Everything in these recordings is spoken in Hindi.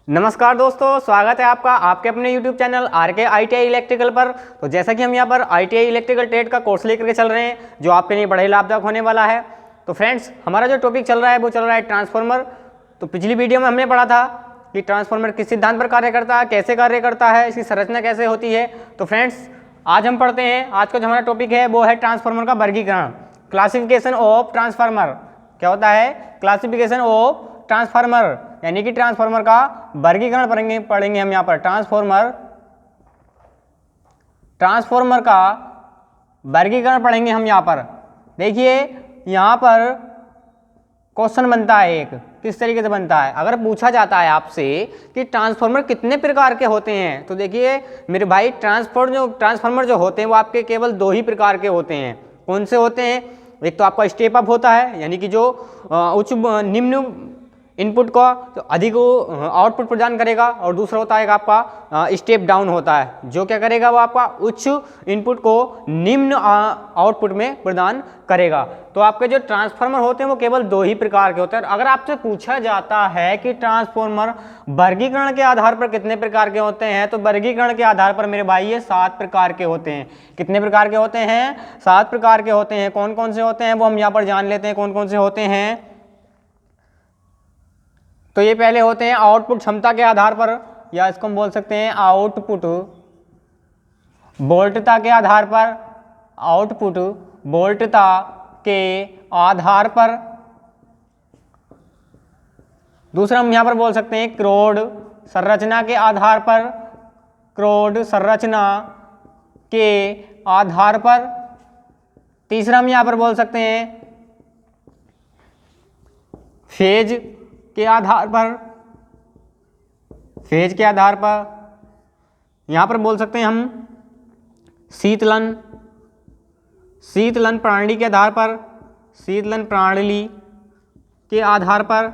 नमस्कार दोस्तों, स्वागत है आपका आपके अपने YouTube channel R K ITI electrical पर। तो जैसा कि हम यहाँ पर ITI इलेक्ट्रिकल ट्रेड का कोर्स लेकर के चल रहे हैं जो आपके लिए बड़ा ही लाभदायक होने वाला है। तो फ्रेंड्स, हमारा जो टॉपिक चल रहा है वो चल रहा है ट्रांसफार्मर। तो पिछली वीडियो में हमने पढ़ा था कि ट्रांसफार्मर किस सिद्धांत पर कार्य करता है, कैसे कार्य करता है, इसकी संरचना कैसे होती है। तो फ्रेंड्स, आज हम पढ़ते हैं, आज का जो हमारा टॉपिक है वो है ट्रांसफार्मर का वर्गीकरण, क्लासिफिकेशन ऑफ ट्रांसफार्मर। क्या होता है? क्लासिफिकेशन ऑफ ट्रांसफार्मर, यानी कि ट्रांसफार्मर का वर्गीकरण पढ़ेंगे हम यहाँ पर। ट्रांसफार्मर का वर्गीकरण पढ़ेंगे हम यहाँ पर। देखिए, यहाँ पर क्वेश्चन बनता है एक, किस तरीके से बनता है। अगर पूछा जाता है आपसे कि ट्रांसफार्मर कितने प्रकार के होते हैं, तो देखिए मेरे भाई, ट्रांसफार्मर जो होते हैं वो आपके केवल दो ही प्रकार के होते हैं। कौन से होते हैं? एक तो आपका स्टेप अप होता है, यानी कि जो उच्च निम्न इनपुट को तो अधिक आउटपुट प्रदान करेगा, और दूसरा होता है आपका स्टेप डाउन होता है, जो क्या करेगा, वो आपका उच्च इनपुट को निम्न आउटपुट में प्रदान करेगा। तो आपके जो ट्रांसफार्मर होते हैं वो केवल दो ही प्रकार के होते हैं। अगर आपसे पूछा जाता है कि ट्रांसफार्मर वर्गीकरण के आधार पर कितने प्रकार के होते हैं, तो वर्गीकरण के आधार पर मेरे भाई ये 7 प्रकार के होते हैं। कितने प्रकार के होते हैं? 7 प्रकार के होते हैं। कौन कौन से होते हैं वो हम यहाँ पर जान लेते हैं, कौन कौन से होते हैं। तो ये पहले होते हैं आउटपुट क्षमता के आधार पर, या इसको हम बोल सकते हैं आउटपुट वोल्टता के आधार पर। आउटपुट वोल्टता के आधार पर। दूसरा हम यहां पर बोल सकते हैं क्रोड संरचना के आधार पर। क्रोड संरचना के आधार पर। तीसरा हम यहां पर बोल सकते हैं फेज के आधार पर। फेज के आधार पर यहां पर बोल सकते हैं हम शीतलन प्रणाली के आधार पर। शीतलन प्रणाली के आधार पर।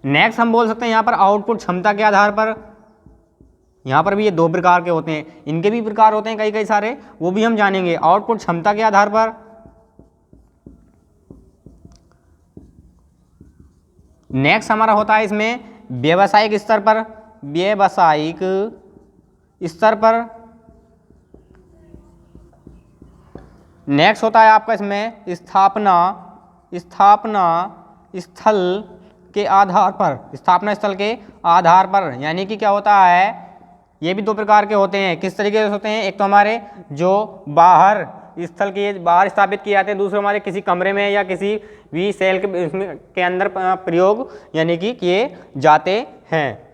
नेक्स्ट हम बोल सकते हैं यहां पर आउटपुट क्षमता के आधार पर। यहां पर भी ये 2 प्रकार के होते हैं, इनके भी प्रकार होते हैं कई सारे, वो भी हम जानेंगे। आउटपुट क्षमता के आधार पर। नेक्स्ट हमारा होता है इसमें व्यावसायिक स्तर पर। व्यावसायिक स्तर पर। नेक्स्ट होता है आपका इसमें स्थापना स्थल के आधार पर। स्थापना स्थल के आधार पर, यानी कि क्या होता है, ये भी 2 प्रकार के होते हैं। किस तरीके से होते हैं? एक तो हमारे जो बाहर स्थल के बाहर स्थापित किए जाते हैं, दूसरे हमारे किसी कमरे में या किसी भी सेल के अंदर प्रयोग यानी कि किए जाते हैं।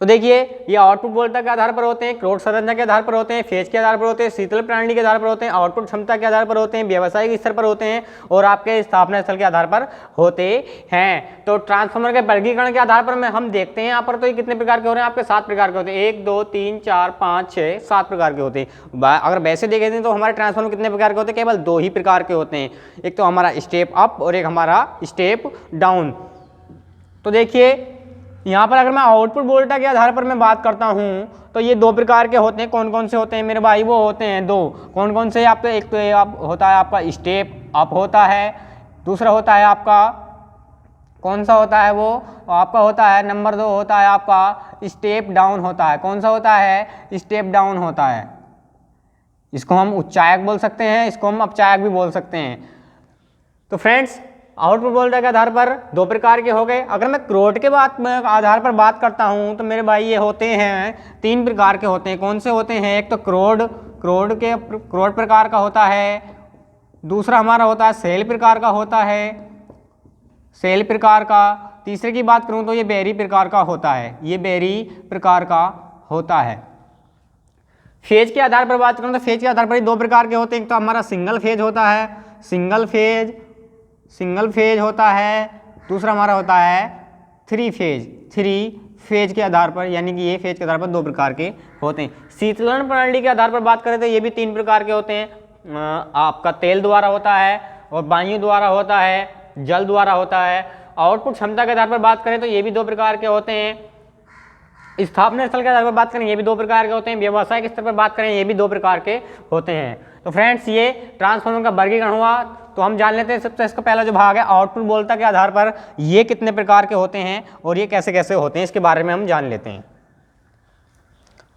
तो देखिए, ये आउटपुट वोल्टता के आधार पर होते हैं, क्रोड संरचना के आधार पर होते हैं, फेज के आधार पर होते हैं, शीतल प्रणाली के आधार पर होते हैं, आउटपुट क्षमता के आधार पर होते हैं, व्यावसायिक स्तर पर होते हैं, और आपके स्थापना स्थल के आधार पर होते हैं। तो ट्रांसफार्मर के वर्गीकरण के आधार पर में हम देखते हैं यहाँ पर, तो ये कितने प्रकार के हो रहे हैं? आपके 7 प्रकार के होते हैं। 1 2 3 4 5 6 7 प्रकार के होते हैं। अगर वैसे देखें तो हमारे ट्रांसफार्मर कितने प्रकार के होते हैं? केवल 2 ही प्रकार के होते हैं। एक तो हमारा स्टेप अप और एक हमारा स्टेप डाउन। तो देखिए, यहाँ पर अगर मैं आउटपुट वोल्टा के आधार पर मैं बात करता हूँ तो ये 2 प्रकार के होते हैं। कौन कौन से होते हैं मेरे भाई? वो होते हैं 2। कौन कौन से? आपका एक तो होता है आपका स्टेप अप होता है, दूसरा होता है आपका, कौन सा होता है वो? आपका होता है नंबर 2 होता है आपका स्टेप डाउन होता है। कौन सा होता है? स्टेप डाउन होता है। इसको हम उच्चायक बोल सकते हैं, इसको हम अपचायक भी बोल सकते हैं। तो फ्रेंड्स, आउटपुट वोल्टेज के आधार पर 2 प्रकार के हो गए। अगर मैं क्रोड के आधार पर बात करता हूं तो मेरे भाई ये होते हैं 3 प्रकार के होते हैं। कौन से होते हैं? एक तो क्रोड प्रकार का होता है, दूसरा हमारा होता है सेल प्रकार का होता है, सेल प्रकार का। तीसरे की बात करूं तो ये बेरी प्रकार का होता है, ये बेरी प्रकार का होता है। फेज के आधार पर बात करूं तो फेज के आधार पर 2 प्रकार के होते हैं। एक तो हमारा सिंगल फेज होता है, सिंगल फेज होता है, दूसरा हमारा होता है 3 फेज के आधार पर, यानी कि ये फेज के आधार पर 2 प्रकार के होते हैं। शीतलन प्रणाली के आधार पर बात करें तो ये भी 3 प्रकार के होते हैं। आपका तेल द्वारा होता है, और वायु द्वारा होता है, जल द्वारा होता है। आउटपुट क्षमता के आधार पर बात करें तो ये भी 2 प्रकार के होते हैं। स्थापना स्थल के आधार पर बात करें ये भी 2 प्रकार के होते हैं। व्यावसायिक स्तर पर बात करें ये भी 2 प्रकार के होते हैं। तो फ्रेंड्स, ये ट्रांसफार्मर का वर्गीकरण हुआ। तो हम जान लेते हैं सबसे इसका पहला जो भाग है आउटपुट बोलता के आधार पर ये कितने प्रकार के होते हैं और ये कैसे कैसे होते हैं इसके बारे में हम जान लेते हैं।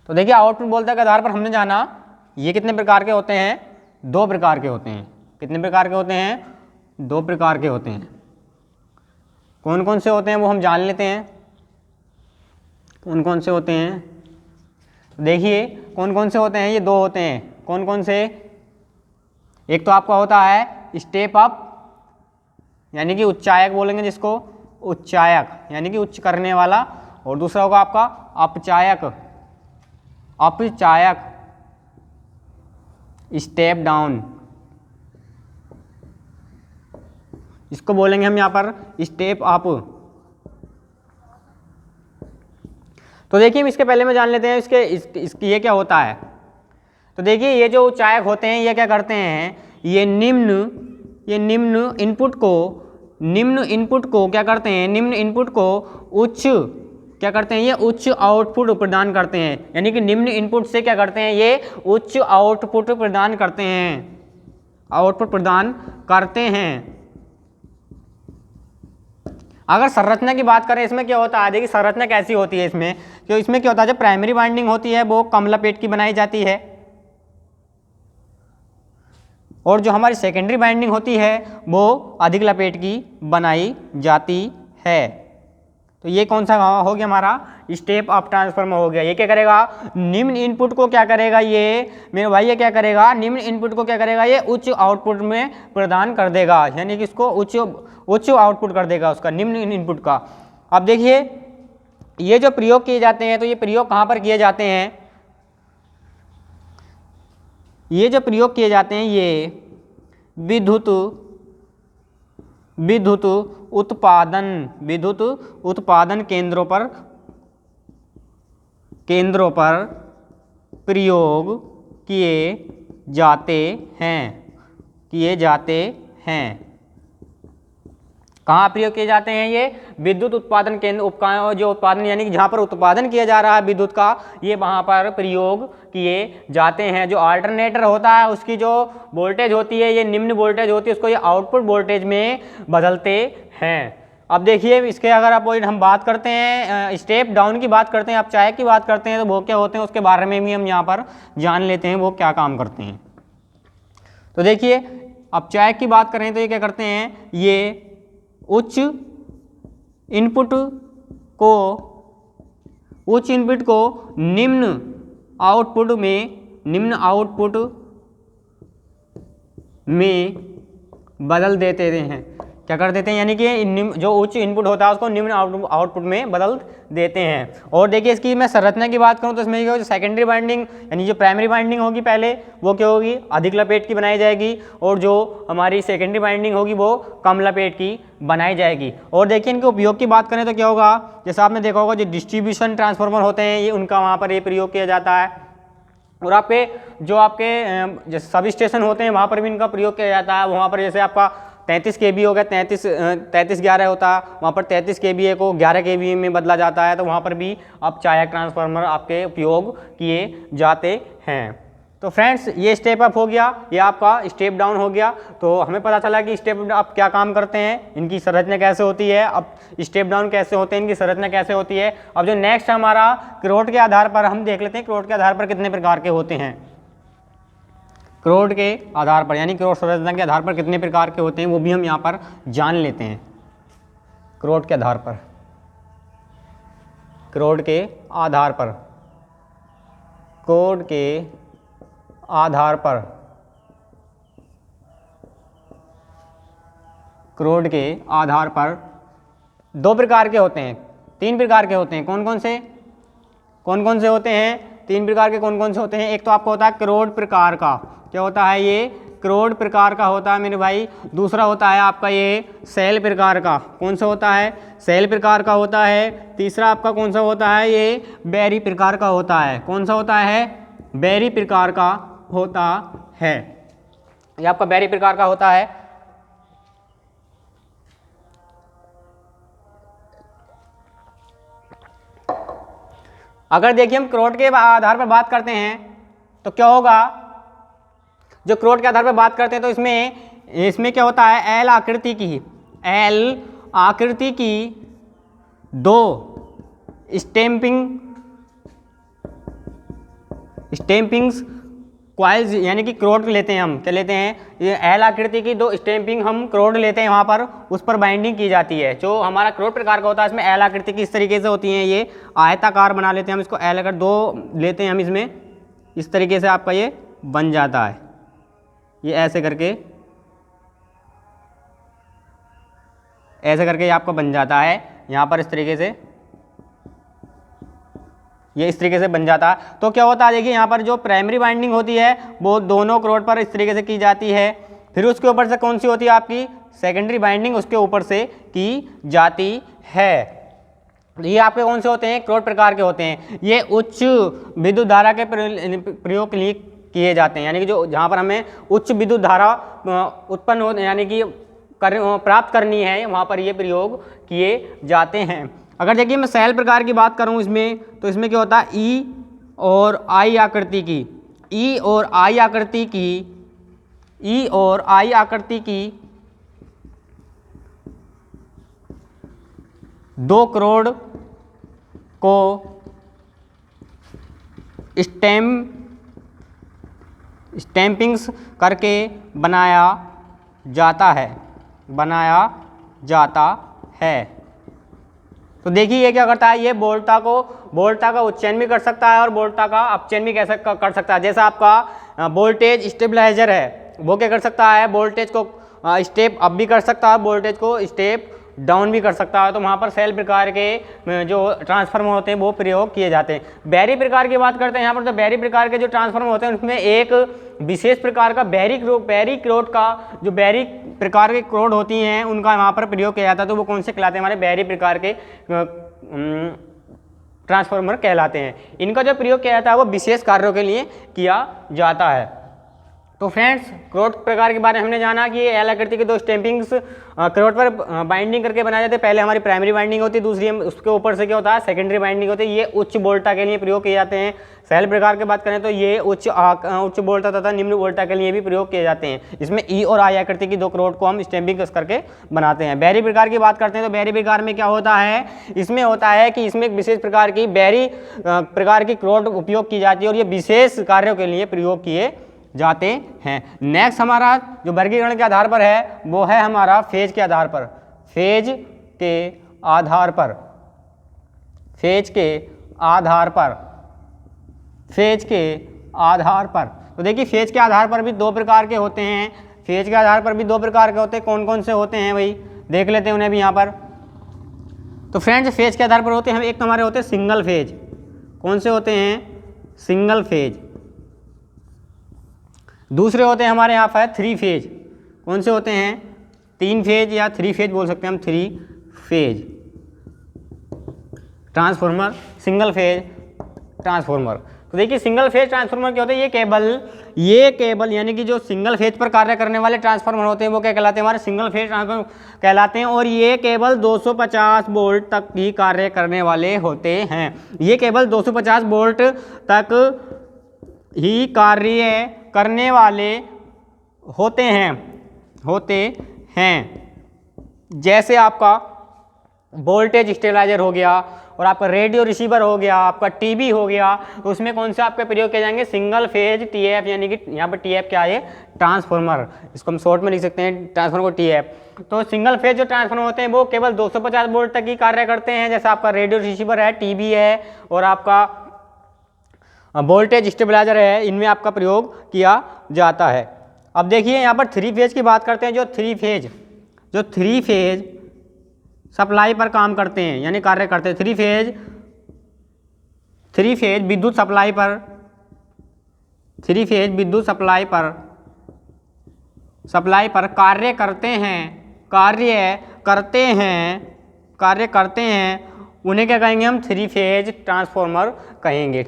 तो देखिए आउटपुट बोलता के आधार पर हमने जाना ये कितने प्रकार के होते हैं, 2 प्रकार के होते हैं। कितने प्रकार के होते हैं, 2 प्रकार के होते हैं। कौन कौन से होते हैं वो हम जान लेते हैं, कौन कौन से होते हैं। देखिए कौन कौन से होते हैं, ये 2 होते हैं। कौन कौन से, एक तो आपका होता है स्टेप अप यानी कि उच्चायक बोलेंगे जिसको, उच्चायक यानी कि उच्च करने वाला, और दूसरा होगा आपका अपचायक, अपचायक स्टेप डाउन, इसको बोलेंगे हम यहाँ पर स्टेप अप। तो देखिए इसके पहले में जान लेते हैं इसके ये क्या होता है। तो देखिए ये जो उच्चायक होते हैं ये क्या करते हैं, ये निम्न इनपुट को क्या करते हैं, निम्न इनपुट को उच्च क्या करते हैं, ये उच्च आउटपुट प्रदान करते हैं। यानी कि निम्न इनपुट से क्या करते हैं, ये उच्च आउटपुट प्रदान करते हैं, आउटपुट प्रदान करते हैं। अगर संरचना की बात करें इसमें क्या होता है, देखिए संरचना कैसी होती है इसमें, तो इसमें क्या होता है जब प्राइमरी बाइंडिंग होती है वो कम लपेट की बनाई जाती है, और जो हमारी सेकेंडरी बाइंडिंग होती है वो अधिक लपेट की बनाई जाती है। तो ये कौन सा हो गया हमारा स्टेप अप ट्रांसफार्मर हो गया। ये क्या करेगा, निम्न इनपुट को क्या करेगा, ये मेरे भाई ये क्या करेगा, निम्न इनपुट को क्या करेगा, ये उच्च आउटपुट में प्रदान कर देगा, यानी कि इसको उच्च आउटपुट कर देगा उसका, निम्न इनपुट का। अब देखिए ये जो प्रयोग किए जाते हैं, तो ये प्रयोग कहाँ पर किए जाते हैं, ये जो प्रयोग किए जाते हैं ये विद्युत उत्पादन केंद्रों पर प्रयोग किए जाते हैं। कहाँ प्रयोग किए जाते हैं, ये विद्युत उत्पादन केंद्र उपकरण, जो उत्पादन यानी कि जहाँ पर उत्पादन किया जा रहा है विद्युत का, ये वहाँ पर प्रयोग किए जाते हैं। जो अल्टरनेटर होता है उसकी जो वोल्टेज होती है, ये निम्न वोल्टेज होती है, उसको ये आउटपुट वोल्टेज में बदलते हैं। अब देखिए इसके अगर आप हम बात करते हैं स्टेप डाउन की बात करते हैं, अपचायक की बात करते हैं, तो वो क्या होते हैं उसके बारे में भी हम यहाँ पर जान लेते हैं वो क्या काम करते हैं। तो देखिए अपचायक की बात करें तो ये क्या करते हैं, ये उच्च इनपुट को निम्न आउटपुट में बदल देते हैं। क्या कर देते हैं, यानी कि जो उच्च इनपुट होता है उसको निम्न आउटपुट में बदल देते हैं। और देखिए इसकी मैं संरचना की बात करूं तो इसमें जो सेकेंडरी बाइंडिंग यानी जो प्राइमरी बाइंडिंग होगी पहले वो क्या होगी, अधिक लपेट की बनाई जाएगी, और जो हमारी सेकेंडरी बाइंडिंग होगी वो कम लपेट की बनाई जाएगी। और देखिए इनके उपयोग की बात करें तो क्या होगा, जैसा आपने देखा होगा जो डिस्ट्रीब्यूशन ट्रांसफार्मर होते हैं ये उनका वहाँ पर ये प्रयोग किया जाता है, और आपके जैसे सब स्टेशन होते हैं वहाँ पर भी इनका प्रयोग किया जाता है। वहाँ पर जैसे आपका 33 kV हो गया, 3311 होता है, वहाँ पर 33 kVA को 11 kVA में बदला जाता है, तो वहाँ पर भी अपचायक ट्रांसफार्मर आपके उपयोग किए जाते हैं। तो फ्रेंड्स ये स्टेप अप हो गया, ये आपका स्टेप डाउन हो गया। तो हमें पता चला कि स्टेप अप क्या काम करते हैं, इनकी संरचना कैसे होती है, अब स्टेप डाउन कैसे होते हैं, इनकी संरचना कैसे होती है। अब जो नेक्स्ट हमारा क्रोड के आधार पर हम देख लेते हैं, क्रोड के आधार पर कितने प्रकार के होते हैं, क्रोड के आधार पर यानी क्रोड संरचना के आधार पर कितने प्रकार के होते हैं वो भी हम यहाँ पर जान लेते हैं। क्रोड के आधार पर, क्रोड के आधार पर, क्रोड के आधार पर, क्रोड के आधार पर 2 प्रकार के होते हैं, 3 प्रकार के होते हैं। कौन कौन से होते हैं, 3 प्रकार के कौन कौन से होते हैं। एक तो आपको होता है क्रोड प्रकार का, क्या होता है ये क्रोड प्रकार का होता है मेरे भाई। दूसरा होता है आपका ये सेल प्रकार का, कौन सा होता है, सेल प्रकार का होता है। तीसरा आपका कौन सा होता है, ये बैरी प्रकार का होता है। कौन सा होता है, बैरी प्रकार का होता है, ये आपका बैरी प्रकार का होता है। अगर देखिए हम क्रोड के आधार पर बात करते हैं तो क्या होगा, जो क्रोड के आधार पर बात करते हैं तो इसमें इसमें क्या होता है, एल आकृति की दो स्टैम्पिंग्स क्वाइल्स यानी कि क्रोड लेते हैं हम, क्या लेते हैं, ये एल आकृति की दो स्टैम्पिंग हम क्रोड लेते हैं, वहाँ पर उस पर बाइंडिंग की जाती है। जो हमारा क्रोड प्रकार का होता है इसमें एल आकृति की इस तरीके से होती हैं, ये आयताकार बना लेते हैं हम इसको, एल अगर दो लेते हैं हम इसमें, इस तरीके से आपका ये बन जाता है, ये ऐसे करके ये आपका बन जाता है यहाँ पर इस तरीके से, ये इस तरीके से बन जाता है। तो क्या होता है देखिए, यहाँ पर जो प्राइमरी बाइंडिंग होती है वो दोनों क्रोड पर इस तरीके से की जाती है, फिर उसके ऊपर से कौन सी होती है आपकी सेकेंडरी बाइंडिंग उसके ऊपर से की जाती है। ये आपके कौन से होते हैं, क्रोड प्रकार के होते हैं। ये उच्च विद्युत धारा के प्रयोग के लिए किए जाते हैं, यानी कि जो जहाँ पर हमें उच्च विद्युत धारा उत्पन्न हो यानी कि प्राप्त करनी है, वहाँ पर ये प्रयोग किए जाते हैं। अगर देखिए मैं सेल प्रकार की बात करूँ इसमें, तो इसमें क्या होता है, ई और आई आकृति की दो क्रोड को स्टैम्पिंग्स करके बनाया जाता है। तो देखिए ये क्या करता है, ये वोल्टा का उच्चयन भी कर सकता है और वोल्टा का अपचयन भी कैसे कर सकता है। जैसा आपका वोल्टेज स्टेबलाइजर है, वो क्या कर सकता है, वोल्टेज को स्टेप अप भी कर सकता है, वोल्टेज को स्टेप डाउन भी कर सकता है। तो वहाँ पर सेल प्रकार के जो ट्रांसफार्मर होते हैं वो प्रयोग किए जाते हैं। बैरी प्रकार की बात करते हैं यहाँ पर, तो बैरी प्रकार के जो ट्रांसफार्मर होते हैं उसमें एक विशेष प्रकार का बैरी क्रोड का जो बैरी प्रकार के क्रोड होती हैं उनका वहाँ पर प्रयोग किया जाता है। तो वो कौन से कहलाते हैं, हमारे बैरी प्रकार के ट्रांसफार्मर कहलाते हैं। इनका जो प्रयोग किया जाता है वो विशेष कार्यों के लिए किया जाता है। तो फ्रेंड्स, क्रोड प्रकार के बारे में हमने जाना कि एल आकृति के दो स्टैम्पिंग्स क्रोड पर बाइंडिंग करके बनाए जाते हैं। पहले हमारी प्राइमरी बाइंडिंग होती है, दूसरी उसके ऊपर से क्या होता है, सेकेंडरी बाइंडिंग होती है। ये उच्च वोल्टा के लिए प्रयोग किए जाते हैं। सेल प्रकार की बात करें तो ये उच्च वोल्टा तथा निम्न वोल्टा के लिए भी प्रयोग किए जाते हैं। इसमें ई और आई आकृति की दो क्रोड को हम स्टैम्पिंग करके बनाते हैं। बैरी प्रकार की बात करते हैं तो बैरी प्रकार में क्या होता है, इसमें होता है कि इसमें एक विशेष प्रकार की बैरी प्रकार की क्रोड उपयोग की जाती है और ये विशेष कार्यों के लिए प्रयोग किए जाते हैं। नेक्स्ट हमारा जो वर्गीकरण के आधार पर है वो है हमारा फेज के आधार पर। तो देखिए फेज के आधार पर भी दो प्रकार के होते हैं। कौन कौन से होते हैं भाई, देख लेते हैं उन्हें भी यहाँ पर। तो फ्रेंड्स, फेज के आधार पर होते हैं, एक तो हमारे होते हैं सिंगल फेज। कौन से होते हैं, सिंगल फेज। दूसरे होते हैं हमारे यहाँ पर थ्री फेज। कौन से होते हैं, तीन फेज या थ्री फेज बोल सकते हैं हम, three phase transformer, single phase transformer. तो देखिए सिंगल फेज ट्रांसफार्मर क्या होता है, ये केबल यानी कि जो सिंगल फेज पर कार्य करने वाले ट्रांसफार्मर होते हैं वो क्या कहलाते हैं, हमारे सिंगल फेज ट्रांसफार्मर कहलाते हैं। और ये केबल 250 वोल्ट तक ही कार्य करने वाले होते हैं। ये केबल 250 वोल्ट तक ही कार्य करने वाले होते हैं। जैसे आपका वोल्टेज स्टेबलाइजर हो गया और आपका रेडियो रिसीवर हो गया, आपका टीवी हो गया, तो उसमें कौन से आपके प्रयोग किए जाएंगे, सिंगल फेज टीएफ, यानी कि यहाँ पर टीएफ क्या है, ट्रांसफार्मर। इसको हम शॉर्ट में लिख सकते हैं ट्रांसफार्मर को टीएफ। तो सिंगल फेज जो ट्रांसफार्मर होते हैं वो केवल 250 वोल्ट तक ही कार्य करते हैं। जैसे आपका रेडियो रिसीवर है, टीवी है और आपका वोल्टेज स्टेबलाइजर है, इनमें आपका प्रयोग किया जाता है। अब देखिए यहाँ पर थ्री फेज की बात करते हैं। जो थ्री फेज सप्लाई पर काम करते हैं यानी कार्य करते हैं, थ्री फेज विद्युत सप्लाई पर कार्य करते हैं, उन्हें क्या कहेंगे हम, थ्री फेज ट्रांसफार्मर कहेंगे।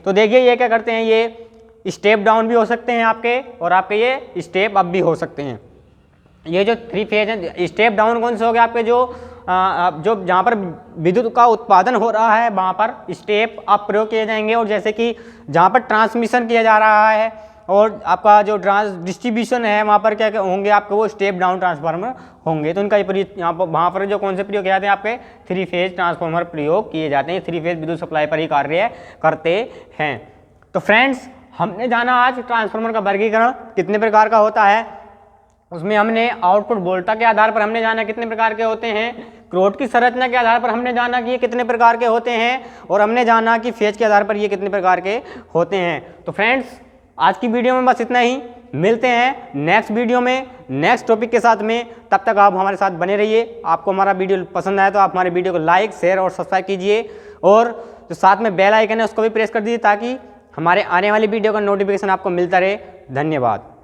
तो देखिए ये क्या करते हैं, ये स्टेप डाउन भी हो सकते हैं आपके और आपके ये स्टेप अप भी हो सकते हैं। ये जो थ्री फेज है, स्टेप डाउन कौन से हो गए आपके, जो जहाँ पर विद्युत का उत्पादन हो रहा है वहाँ पर स्टेप अप प्रयोग किए जाएंगे। और जैसे कि जहाँ पर ट्रांसमिशन किया जा रहा है और आपका जो डिस्ट्रीब्यूशन है वहाँ पर क्या क्या होंगे आपके, वो स्टेप डाउन ट्रांसफार्मर होंगे। तो इनका यहाँ पर वहाँ पर जो कौन से प्रयोग किए जाते हैं, आपके 3 फेज ट्रांसफार्मर प्रयोग किए जाते हैं। 3 फेज विद्युत सप्लाई पर ही कार्य करते हैं। तो फ्रेंड्स, हमने जाना आज ट्रांसफार्मर का वर्गीकरण कितने प्रकार का होता है। उसमें हमने आउटपुट वोल्टा के आधार पर हमने जाना कितने प्रकार के होते हैं, क्रोट की संरचना के आधार पर हमने जाना कि ये कितने प्रकार के होते हैं, और हमने जाना कि फेज के आधार पर ये कितने प्रकार के होते हैं। तो फ्रेंड्स, आज की वीडियो में बस इतना ही। मिलते हैं नेक्स्ट वीडियो में नेक्स्ट टॉपिक के साथ में। तब तक आप हमारे साथ बने रहिए। आपको हमारा वीडियो पसंद आया तो आप हमारे वीडियो को लाइक, शेयर और सब्सक्राइब कीजिए, और जो साथ में बेल आइकन है उसको भी प्रेस कर दीजिए, ताकि हमारे आने वाली वीडियो का नोटिफिकेशन आपको मिलता रहे। धन्यवाद।